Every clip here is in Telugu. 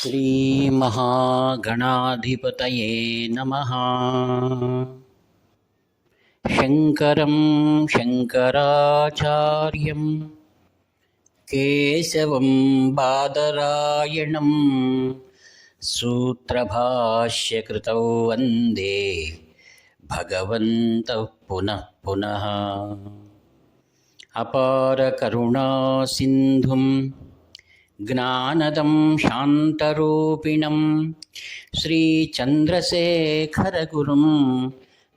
श्रीमहागणाधिपतये नमः। शङ्करं शङ्कराचार्यं केशवं बादरायणं सूत्रभाष्यकृतौ वन्दे भगवन्तः पुनः पुनः। अपारकरुणासिन्धुं ज्ञानदं शान्तरूपिणं श्रीचन्द्रशेखरगुरुं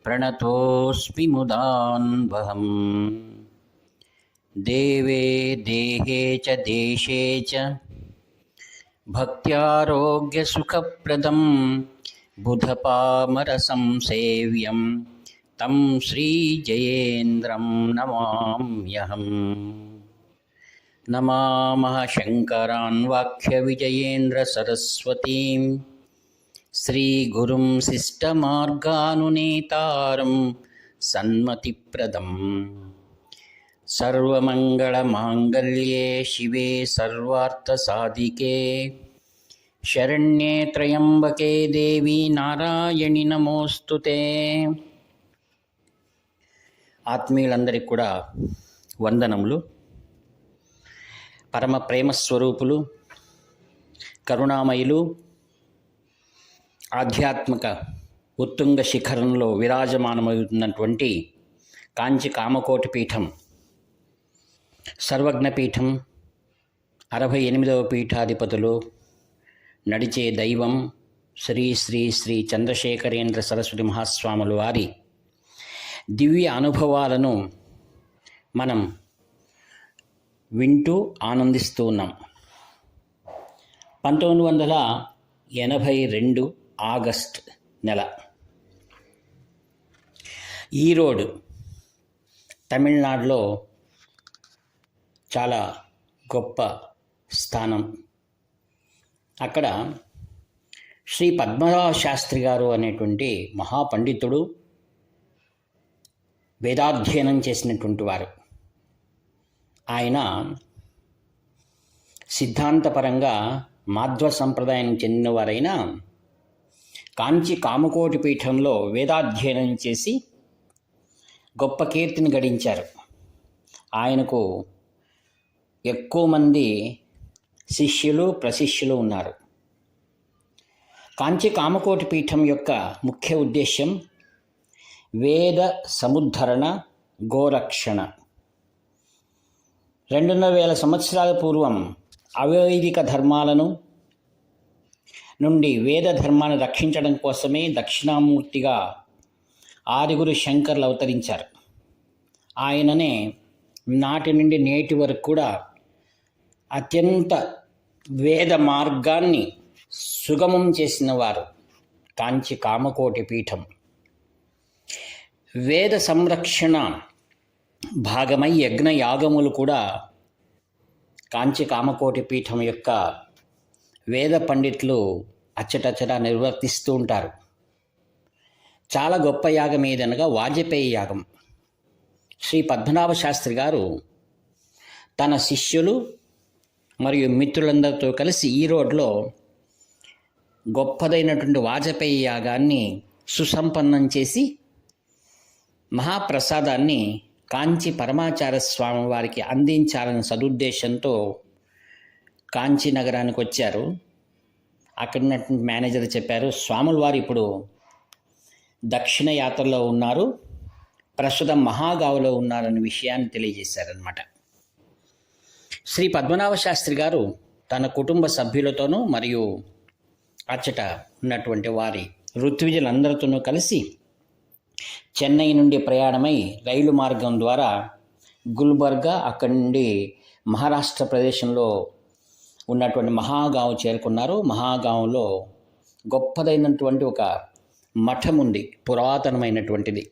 प्रणतोऽस्मि मुदान्वहम्। देवे देहे च देशे च भक्त्यारोग्यसुखप्रदं बुधपामरसंसेव्यं तं श्रीजयेन्द्रं नमाम्यहम्। नमामः शङ्करान् वाक्यविजयेन्द्रसरस्वतीं श्रीगुरुं शिष्टमार्गानुनेतारं सन्मतिप्रदम्। सर्वमङ्गलमाङ्गल्ये शिवे सर्वार्थसाधिके शरण्ये त्र्यम्बके देवी नारायणि नमोस्तुते। ఆత్మీయులందరికీ కూడా వందనములు. పరమ ప్రేమ స్వరూపులు, కరుణామయులు, ఆధ్యాత్మిక ఉత్తుంగ శిఖరంలో విరాజమానమవుతున్నటువంటి కాంచి కామకోటి పీఠం, సర్వజ్ఞపీఠం, 68వ పీఠాధిపతులు, నడిచే దైవం శ్రీ శ్రీ శ్రీ చంద్రశేఖరేంద్ర సరస్వతి మహాస్వాముల వారి దివ్య అనుభవాలను మనం వింటూ ఆనందిస్తూ ఉన్నాం. 1982 ఆగస్ట్ నెల ఈరోడ్ తమిళనాడులో చాలా గొప్ప స్థానం. అక్కడ శ్రీ పద్మనాభ శాస్త్రి గారు అనేటువంటి మహాపండితుడు, వేదాధ్యయనం చేసినటువంటి వారు. ఆయన సిద్ధాంతపరంగా మాధ్వ సంప్రదాయానికి చెందినవారైన కాంచి కామకోటి పీఠంలో వేదాధ్యయనం చేసి గొప్ప కీర్తిని గడించారు. ఆయనకు ఎక్కువ మంది శిష్యులు, ప్రశిష్యులు ఉన్నారు. కాంచి కామకోటి పీఠం యొక్క ముఖ్య ఉద్దేశ్యం వేద సముద్ధరణ, గోరక్షణ. 2,500 సంవత్సరాల పూర్వం అవైదిక ధర్మాలను నుండి వేద ధర్మాన్ని రక్షించడం కోసమే దక్షిణామూర్తిగా ఆదిగురు శంకర్లు అవతరించారు. ఆయననే నాటి నుండి నేటి వరకు కూడా అత్యంత వేద మార్గాన్ని సుగమం చేసిన వారు కాంచి కామకోటి పీఠం. వేద సంరక్షణ భాగమై యజ్ఞయాగములు కూడా కాంచి కామకోటి పీఠం యొక్క వేద పండితులు అచ్చటచ్చట నిర్వర్తిస్తూ ఉంటారు. చాలా గొప్ప యాగం ఏదనగా వాజపేయి యాగం. శ్రీ పద్మనాభ శాస్త్రి గారు తన శిష్యులు మరియు మిత్రులందరితో కలిసి ఈరోడ్లో గొప్పదైనటువంటి వాజపేయి యాగాన్ని సుసంపన్నం చేసి మహాప్రసాదాన్ని కాంచి పరమాచార్య స్వామి వారికి అందించాలనే సదుద్దేశంతో కాంచి నగరానికి వచ్చారు. అక్కడ ఉన్నటువంటి మేనేజర్ చెప్పారు, స్వాముల వారు ఇప్పుడు దక్షిణ యాత్రలో ఉన్నారు, ప్రస్తుతం మహాగావులో ఉన్నారనే విషయాన్ని తెలియజేశారనమాట. శ్రీ పద్మనాభ శాస్త్రి గారు తన కుటుంబ సభ్యులతోనూ మరియు అచ్చట ఉన్నటువంటి వారి ఋత్విజులందరితోనూ కలిసి చెన్నై నుండి ప్రయాణమై రైలు మార్గం ద్వారా గుల్బర్గా, అక్కడి నుండి మహారాష్ట్ర ప్రదేశంలో ఉన్నటువంటి మహాగావ్ చేరుకున్నారు. మహాగావ్లో గొప్పదైనటువంటి ఒక మఠం ఉంది, పురాతనమైనటువంటిది.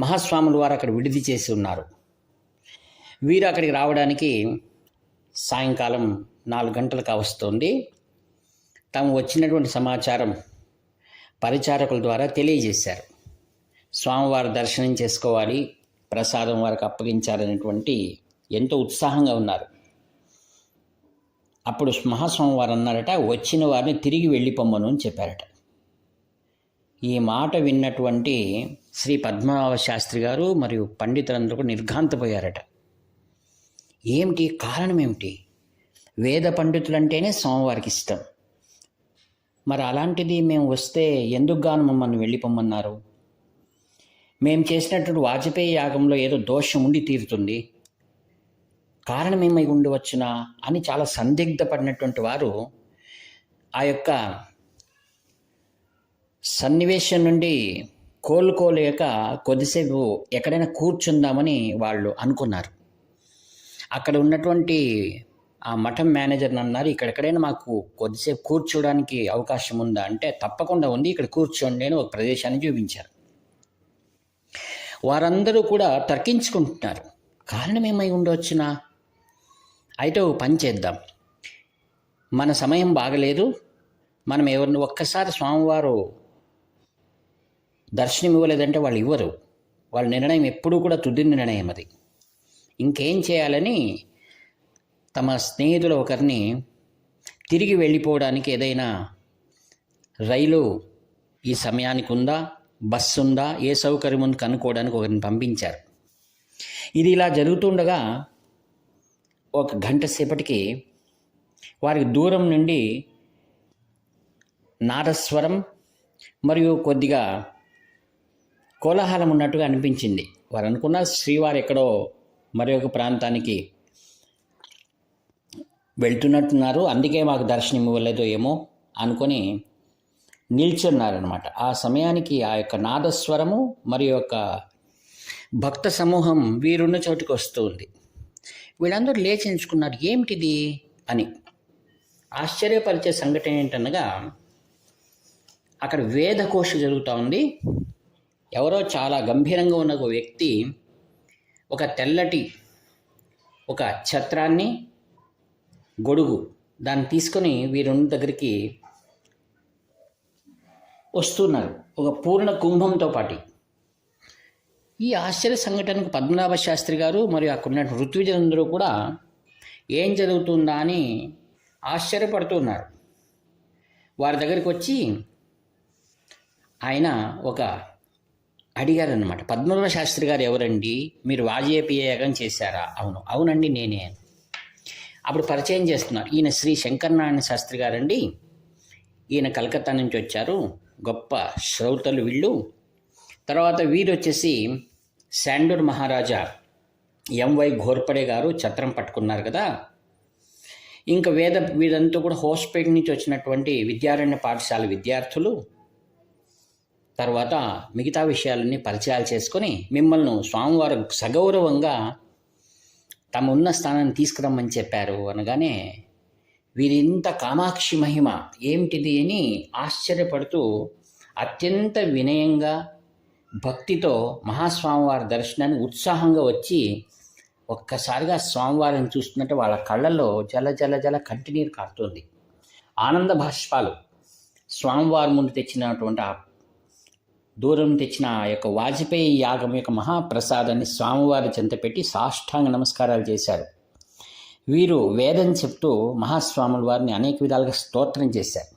మహాస్వాముల వారు అక్కడ విడిది చేసి ఉన్నారు. వీరు అక్కడికి రావడానికి సాయంకాలం 4 గంటలకు వస్తుంది. తాము వచ్చినటువంటి సమాచారం పరిచారకుల ద్వారా తెలియజేశారు. స్వామివారి దర్శనం చేసుకోవాలి, ప్రసాదం వారికి అప్పగించాలనేటువంటి ఎంతో ఉత్సాహంగా ఉన్నారు. అప్పుడు మహాస్వామి వారు అన్నారట, వచ్చిన వారిని తిరిగి వెళ్ళిపోమ్మను అని చెప్పారట. ఈ మాట విన్నటువంటి శ్రీ పద్మనాభ శాస్త్రి గారు మరియు పండితులందరూ కూడా నిర్ఘాంతపోయారట. ఏమిటి కారణం ఏమిటి? వేద పండితులంటేనే స్వామివారికి ఇష్టం. మరి అలాంటిది మేము వస్తే ఎందుకు గాను మమ్మల్ని వెళ్ళిపోమన్నారు? మేము చేసినటువంటి వాజపేయి యాగంలో ఏదో దోషం ఉండి తీరుతుంది, కారణం ఏమై ఉండవచ్చునా అని చాలా సందిగ్ధపడినటువంటి వారు ఆ యొక్క సన్నివేశం నుండి కోలుకోలేక కొద్దిసేపు ఎక్కడైనా కూర్చుందామని వాళ్ళు అనుకున్నారు. అక్కడ ఉన్నటువంటి ఆ మఠం మేనేజర్ని అన్నారు, ఇక్కడెక్కడైనా మాకు కొద్దిసేపు కూర్చోడానికి అవకాశం ఉందా అంటే, తప్పకుండా ఉంది, ఇక్కడ కూర్చోండి అని ఒక ప్రదేశాన్ని చూపించారు. వారందరూ కూడా తర్కించుకుంటున్నారు, కారణం ఏమై ఉండవచ్చునా? అయితే ఓ పని చేద్దాం, మన సమయం బాగలేదు, మనం ఎవరిని ఒక్కసారి స్వామివారు దర్శనం ఇవ్వలేదంటే వాళ్ళు ఇవ్వరు, వాళ్ళ నిర్ణయం ఎప్పుడూ కూడా తుది నిర్ణయం అది. ఇంకేం చేయాలని తమ స్నేహితులు ఒకరిని తిరిగి వెళ్ళిపోవడానికి ఏదైనా రైలు ఈ సమయానికి ఉందా, బస్సు ఉందా, ఏ సౌకర్యం ఉంది కనుక్కోవడానికి ఒకరిని పంపించారు. ఇది ఇలా జరుగుతుండగా ఒక గంట సేపటికి వారికి దూరం నుండి నాదస్వరం మరియు కొద్దిగా కోలాహలం ఉన్నట్టుగా అనిపించింది. వారు అనుకున్న శ్రీవారు ఎక్కడో మరి ఒక ప్రాంతానికి వెళ్తున్నట్టున్నారు, అందుకే మాకు దర్శనం ఇవ్వలేదో ఏమో అనుకొని నిల్చున్నారనమాట. ఆ సమయానికి ఆ యొక్క నాదస్వరము మరియు యొక్క భక్త సమూహం వీరున్న చోటుకి వస్తూ ఉంది. వీళ్ళందరూ లేచి ఎంచుకున్నారు, ఏమిటిది అని. ఆశ్చర్యపరిచే సంఘటన ఏంటనగా, అక్కడ వేదకోశ జరుగుతూ ఉంది. ఎవరో చాలా గంభీరంగా ఉన్న ఒక వ్యక్తి ఒక తెల్లటి ఒక ఛత్రాన్ని, గొడుగు దాన్ని తీసుకొని వీరుని దగ్గరికి వస్తున్నారు, ఒక పూర్ణ కుంభంతో పాటు. ఈ ఆశ్చర్య సంఘటనకు పద్మనాభ శాస్త్రి గారు మరియు అక్కడ ఋత్విజులందరూ కూడా ఏం జరుగుతుందా అని ఆశ్చర్యపడుతున్నారు. వారి దగ్గరికి వచ్చి ఆయన ఒక అడిగారనమాట, పద్మనాభ శాస్త్రి గారు ఎవరండి, మీరు వాజపేయి యాగం చేశారా? అవునండి నేనే. అప్పుడు పరిచయం చేస్తున్నారు, ఈయన శ్రీ శంకరనారాయణ శాస్త్రి గారండి, ఈయన కలకత్తా నుంచి వచ్చారు, గొప్ప శ్రౌతలు వీళ్ళు. తర్వాత వీరు వచ్చేసి శాండూర్ మహారాజా ఎంవై ఘోర్పడే గారు ఛత్రం పట్టుకున్నారు కదా. ఇంకా వీరంతా కూడా హోస్పేట్ నుంచి వచ్చినటువంటి విద్యారణ్య పాఠశాల విద్యార్థులు. తర్వాత మిగతా విషయాలన్నీ పరిచయాలు చేసుకొని మిమ్మల్ని స్వామివారు సగౌరవంగా తమ ఉన్న స్థానాన్ని తీసుకురమ్మని చెప్పారు అనగానే వీరింత కామాక్షి మహిమ ఏమిటిది అని ఆశ్చర్యపడుతూ అత్యంత వినయంగా భక్తితో మహాస్వామివారి దర్శనానికి ఉత్సాహంగా వచ్చి ఒక్కసారిగా స్వామివారిని చూస్తున్నట్టు వాళ్ళ కళ్ళల్లో జల జల జల కంటినీరు కారుతుంది. ఆనంద భాష్పాలు. స్వామివారి ముందు తెచ్చినటువంటి ఆ దూరం తెచ్చిన ఆ యొక్క వాజపేయి యాగం యొక్క మహాప్రసాదాన్ని స్వామివారి చెంత పెట్టి సాష్టాంగ నమస్కారాలు చేశారు. వీరు వేదం చెప్తూ మహాస్వాముల వారిని అనేక విధాలుగా స్తోత్రం చేశారు.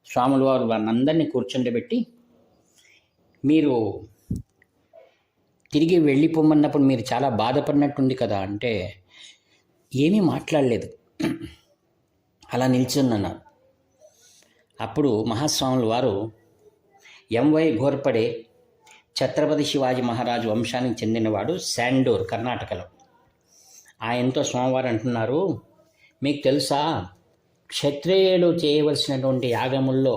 స్వాముల వారు వారిని అందరినీ కూర్చుండబెట్టి, మీరు తిరిగి వెళ్ళిపోమన్నప్పుడు మీరు చాలా బాధపడినట్టుంది కదా అంటే ఏమీ మాట్లాడలేదు, అలా నిల్చున్నారు. అప్పుడు మహాస్వాముల వారు ఎంవై ఘోర్పడే ఛత్రపతి శివాజీ మహారాజు వంశానికి చెందినవాడు, శాండూర్ కర్ణాటకలో. ఆయనతో స్వామివారు అంటున్నారు, మీకు తెలుసా, క్షత్రియులు చేయవలసినటువంటి యాగముల్లో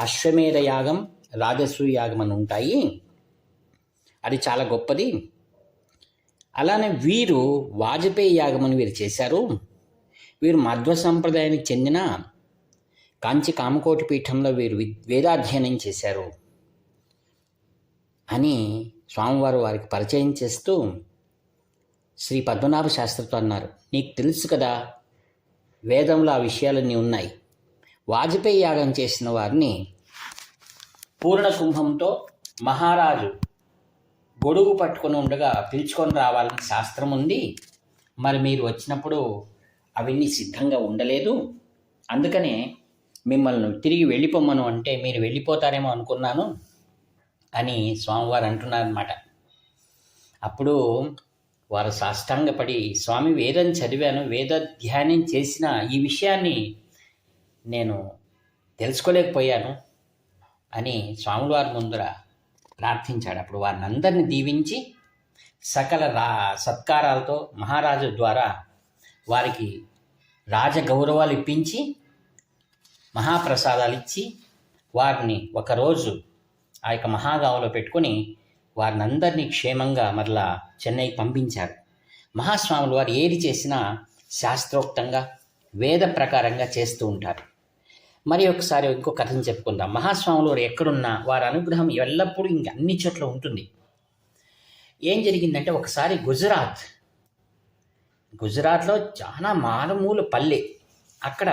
అశ్వమేధ యాగం, రాజసూయ యాగం అని ఉంటాయి, అది చాలా గొప్పది. అలానే వీరు వాజపేయి యాగం అని వీరు చేశారు. వీరు మధ్వ సంప్రదాయానికి చెందిన కాంచి కామకోటి పీఠంలో వీరు వేదాధ్యయనం చేశారు అని స్వామివారు వారికి పరిచయం చేస్తూ శ్రీ పద్మనాభ శాస్త్రితో అన్నారు, నీకు తెలుసు కదా వేదంలో ఆ విషయాలన్నీ ఉన్నాయి. వాజపేయి యాగం చేసిన వారిని పూర్ణ కుంభంతో మహారాజు గొడుగు పట్టుకొని ఉండగా పిలుచుకొని రావాలని శాస్త్రం ఉంది. మరి మీరు వచ్చినప్పుడు అవన్నీ సిద్ధంగా ఉండలేదు. అందుకనే మిమ్మల్ని తిరిగి వెళ్ళిపోమ్మను అంటే మీరు వెళ్ళిపోతారేమో అనుకున్నాను అని స్వామివారు అంటున్నారన్నమాట. అప్పుడు వారు సాష్టాంగపడి, స్వామి వేదం చదివాను, వేద ధ్యానం చేసిన ఈ విషయాన్ని నేను తెలుసుకోలేకపోయాను అని స్వాములవారి ముందర ప్రార్థించాడు. అప్పుడు వారిని అందరినీ దీవించి సకల సత్కారాలతో మహారాజు ద్వారా వారికి రాజగౌరవాలు ఇప్పించి మహాప్రసాదాలు ఇచ్చి వారిని ఒకరోజు ఆ యొక్క మహాగావులో పెట్టుకొని వారిని అందరినీ క్షేమంగా మరలా చెన్నైకి పంపించారు. మహాస్వాములు వారు ఏది చేసినా శాస్త్రోక్తంగా వేద ప్రకారంగా చేస్తూ ఉంటారు. మరి ఒకసారి ఇంకో కథను చెప్పుకుందాం. మహాస్వాములు వారు ఎక్కడున్నా వారి అనుగ్రహం ఎల్లప్పుడూ ఇంక అన్ని చోట్ల ఉంటుంది. ఏం జరిగిందంటే ఒకసారి గుజరాత్లో చాలా మారుమూల పల్లె, అక్కడ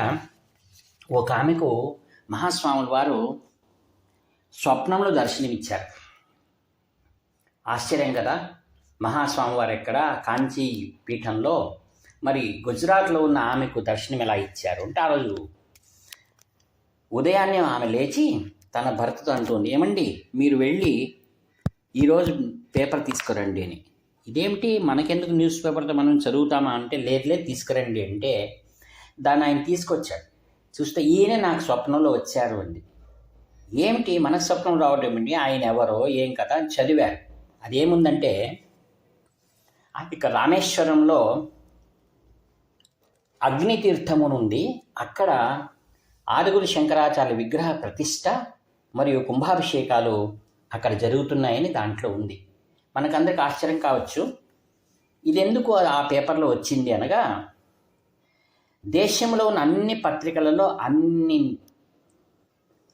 ఒక ఆమెకు మహాస్వాములు వారు స్వప్నంలో దర్శనమిచ్చారు. ఆశ్చర్యం కదా, మహాస్వామి వారు ఎక్కడ కాంచీ పీఠంలో, మరి గుజరాత్లో ఉన్న ఆమెకు దర్శనం ఎలా ఇచ్చారు అంటే, ఆ రోజు ఉదయాన్నే ఆమె లేచి తన భర్తతో అంటుంది, ఏమండి మీరు వెళ్ళి ఈరోజు పేపర్ తీసుకురండి అని. ఇదేమిటి, మనకెందుకు న్యూస్ పేపర్తో మనం చదువుతామా అంటే, లేదు తీసుకురండి అంటే దాన్ని ఆయన తీసుకొచ్చాడు. చూస్తే ఈయనే నాకు స్వప్నంలో వచ్చారు అండి. ఏమిటి మన స్వప్నం రావడం ఏమిటి, ఆయన ఎవరో ఏం కథ అని చదివారు. అదేముందంటే, ఇక రామేశ్వరంలో అగ్నితీర్థము నుండి అక్కడ ఆరుగురు శంకరాచార్య విగ్రహ ప్రతిష్ట మరియు కుంభాభిషేకాలు అక్కడ జరుగుతున్నాయని దాంట్లో ఉంది. మనకందరికి ఆశ్చర్యం కావచ్చు, ఇదెందుకు ఆ పేపర్లో వచ్చింది అనగా, దేశంలో ఉన్న అన్ని పత్రికలలో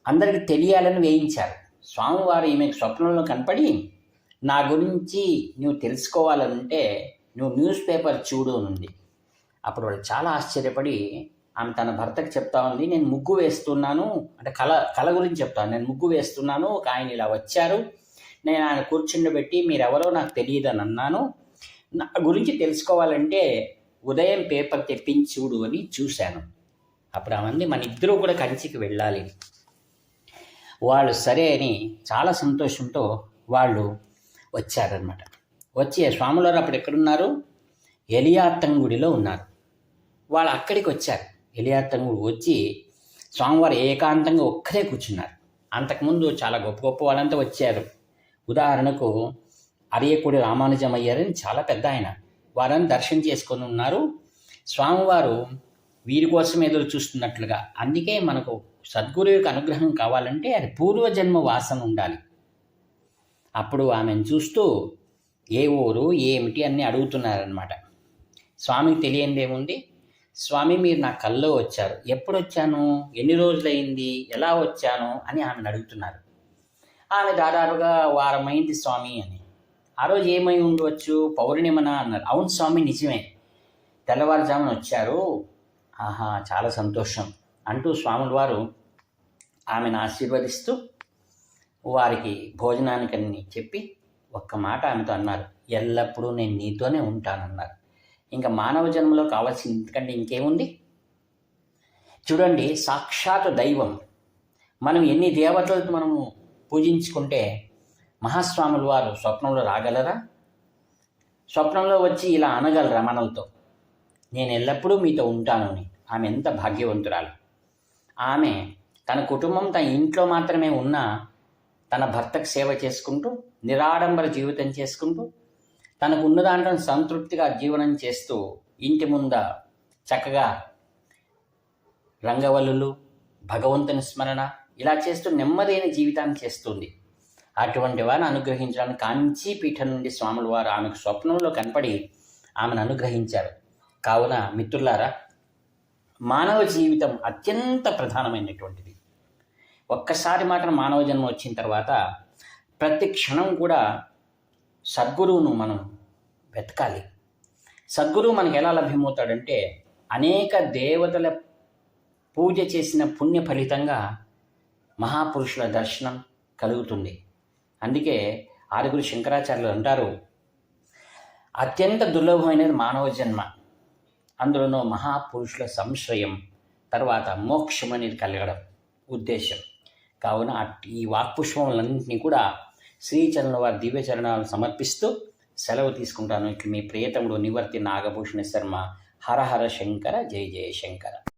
అందరికి తెలియాలని వేయించారు. స్వామివారు ఈమెకు స్వప్నంలో కనపడి, నా గురించి నువ్వు తెలుసుకోవాలంటే నువ్వు న్యూస్ పేపర్ చూడు నుండి. అప్పుడు వాళ్ళు చాలా ఆశ్చర్యపడి ఆమె తన భర్తకు చెప్తా ఉంది, నేను ముగ్గు వేస్తున్నాను అంటే కళ గురించి చెప్తాను, నేను ముగ్గు వేస్తున్నాను, ఒక ఆయన ఇలా వచ్చారు, నేను ఆయన కూర్చుండబెట్టి మీరెవరో నాకు తెలియదు అని అన్నాను, నా గురించి తెలుసుకోవాలంటే ఉదయం పేపర్ తెప్పించి చూడు అని చూశాను. అప్పుడు ఆమె మన ఇద్దరూ కూడా కంచికి వెళ్ళాలి. వాళ్ళు సరే అని చాలా సంతోషంతో వాళ్ళు వచ్చారనమాట. వచ్చి స్వాములారు అప్పుడు ఎక్కడున్నారు, ఎలియాతంగుడిలో ఉన్నారు. వాళ్ళు అక్కడికి వచ్చారు. ఎలియాతంగుడు వచ్చి స్వామివారు ఏకాంతంగా ఒక్కరే కూర్చున్నారు. అంతకుముందు చాలా గొప్ప గొప్ప వాళ్ళంతా వచ్చారు. ఉదాహరణకు అరియకుడి రామానుజమయ్యారని చాలా పెద్ద ఆయన, వారని దర్శనం చేసుకొని ఉన్నారు. స్వామివారు వీరి కోసం ఎదురు చూస్తున్నట్లుగా. అందుకే మనకు సద్గురు యొక్క అనుగ్రహం కావాలంటే అది పూర్వజన్మ వాసన ఉండాలి. అప్పుడు ఆమెను చూస్తూ ఏ ఊరు ఏమిటి అన్నీ అడుగుతున్నారనమాట. స్వామికి తెలియంది ఏముంది, స్వామి మీరు నా కల్లో వచ్చారు, ఎప్పుడు వచ్చాను, ఎన్ని రోజులైంది, ఎలా వచ్చాను అని ఆమెను అడుగుతున్నారు. ఆమె దాదాపుగా వారమైంది స్వామి అని. ఆ రోజు ఏమై ఉండవచ్చు, పౌర్ణిమన అన్నారు. అవును స్వామి నిజమే, తెల్లవారుజామున వచ్చారు. ఆహా చాలా సంతోషం అంటూ స్వాముల వారు ఆమెను ఆశీర్వదిస్తూ వారికి భోజనానికని చెప్పి ఒక్క మాట ఆమెతో అన్నారు, ఎల్లప్పుడూ నేను నీతోనే ఉంటానన్నారు. ఇంకా మానవ జన్మలో కావాల్సింది ఎందుకంటే ఇంకేముంది. చూడండి, సాక్షాత్ దైవం, మనం ఎన్ని దేవతలతో మనము పూజించుకుంటే మహాస్వాముల వారు స్వప్నంలో రాగలరా? స్వప్నంలో వచ్చి ఇలా అనగలరా మనలతో, నేను ఎల్లప్పుడూ మీతో ఉంటాను అని? ఆమె ఎంత భాగ్యవంతురాలు. ఆమె తన కుటుంబం తన ఇంట్లో మాత్రమే ఉన్నా తన భర్తకు సేవ చేసుకుంటూ నిరాడంబర జీవితం చేసుకుంటూ తనకు ఉన్న దాంట్లో సంతృప్తిగా జీవనం చేస్తూ ఇంటి ముంద చక్కగా రంగవల్లులు, భగవంతుని స్మరణ ఇలా చేస్తూ నెమ్మదైన జీవితాన్ని చేస్తుంది. అటువంటి వారిని అనుగ్రహించడానికి కాంచీ పీఠం నుండి స్వాముల వారు ఆమెకు స్వప్నంలో కనపడి ఆమెను అనుగ్రహించారు. కావున మిత్రులారా, మానవ జీవితం అత్యంత ప్రధానమైనటువంటిది. ఒక్కసారి మాత్రం మానవ జన్మ వచ్చిన తర్వాత ప్రతి క్షణం కూడా సద్గురువును మనం వెతకాలి. సద్గురువు మనకు ఎలా లభ్యమవుతాడంటే, అనేక దేవతల పూజ చేసిన పుణ్య ఫలితంగా మహాపురుషుల దర్శనం కలుగుతుంది. అందుకే ఆరుగురు శంకరాచార్యులు అంటారు, అత్యంత దుర్లభమైనది మానవ జన్మ. అందులోనూ మహాపురుషుల సంశ్రయం, తర్వాత మోక్షం అనేది కలగడం ఉద్దేశం. కావున ఈ వాక్పుష్పములన్నింటినీ కూడా శ్రీచరణుల వారి దివ్యచరణాలను సమర్పిస్తూ సెలవు తీసుకుంటాను. ఇక మీ ప్రియతముడు నివర్తి నాగభూషణ శర్మ. హర హర శంకర, జయ జయ శంకర.